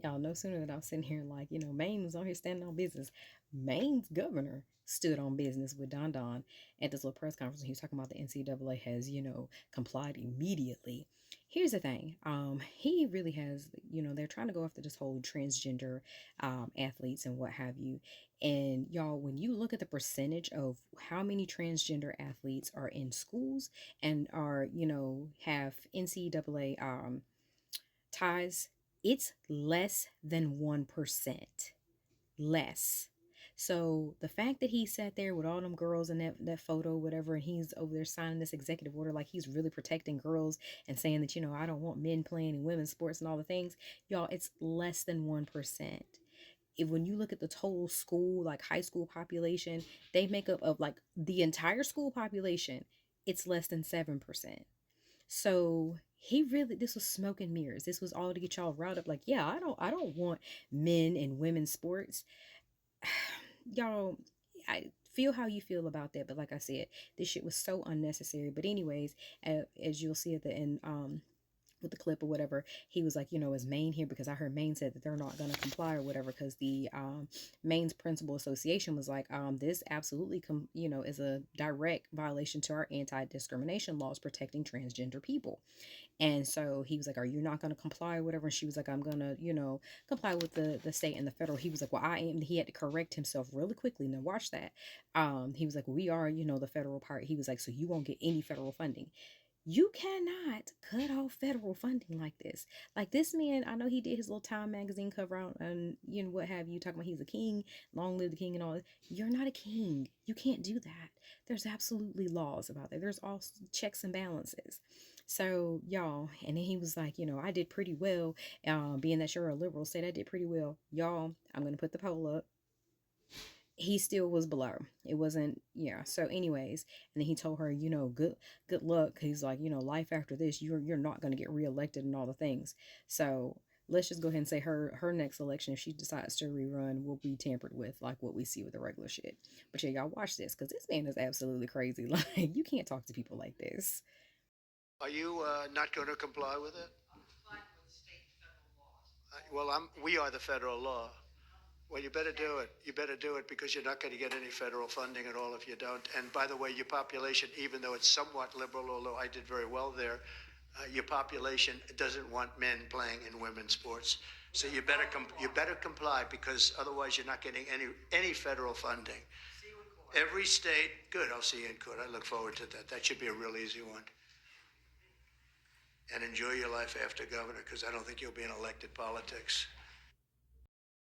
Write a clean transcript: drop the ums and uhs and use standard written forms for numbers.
Y'all, no sooner than I was sitting here like, Maine was on here standing on business. Maine's governor stood on business with Don Don at this little press conference. He was talking about the NCAA has, complied immediately. Here's the thing. He really has, they're trying to go after this whole transgender athletes and what have you. And y'all, when you look at the percentage of how many transgender athletes are in schools and are, have NCAA ties, it's less than 1%. Less. So the fact that he sat there with all them girls in that photo, whatever, and he's over there signing this executive order like he's really protecting girls and saying that, I don't want men playing in women's sports and all the things, y'all, it's less than 1%. If when you look at the total school, like high school population, they make up of like the entire school population, it's less than 7%. So he really, this was smoke and mirrors. This was all to get y'all riled up. Like, yeah, I don't want men and women's sports. Y'all, I feel how you feel about that, but like I said, this shit was so unnecessary. But anyways, as you'll see at the end, with the clip or whatever, he was like, is Maine here? Because I heard Maine said that they're not going to comply or whatever, because the Maine's Principal Association was like, this absolutely, is a direct violation to our anti-discrimination laws protecting transgender people. And so he was like, are you not going to comply or whatever? And she was like, I'm going to, comply with the state and the federal. He was like, well, I am. He had to correct himself really quickly. Now watch that. He was like, we are, the federal part. He was like, so you won't get any federal funding. You cannot cut off federal funding like this. Like this man, I know he did his little Time magazine cover out and what have you, talking about he's a king, long live the king and all that. You're not a king. You can't do that. There's absolutely laws about that. There's all checks and balances. So y'all, and then he was like, I did pretty well. Being that you're a liberal state, I did pretty well. Y'all, I'm gonna put the poll up. He still was below. It wasn't, yeah. So anyways, and then he told her, good luck. He's like, life after this, you're not going to get reelected and all the things. So let's just go ahead and say her next election, if she decides to rerun, will be tampered with, like what we see with the regular shit. But yeah, y'all watch this, because this man is absolutely crazy. Like, you can't talk to people like this. Are you not going to comply with it? Well, we are the federal law. Well, you better do it. You better do it because you're not going to get any federal funding at all if you don't. And by the way, your population, even though it's somewhat liberal, although I did very well there, your population doesn't want men playing in women's sports. So you better comply because otherwise you're not getting any federal funding. Every state, good. I'll see you in court. I look forward to that. That should be a real easy one. And enjoy your life after governor because I don't think you'll be in elected politics.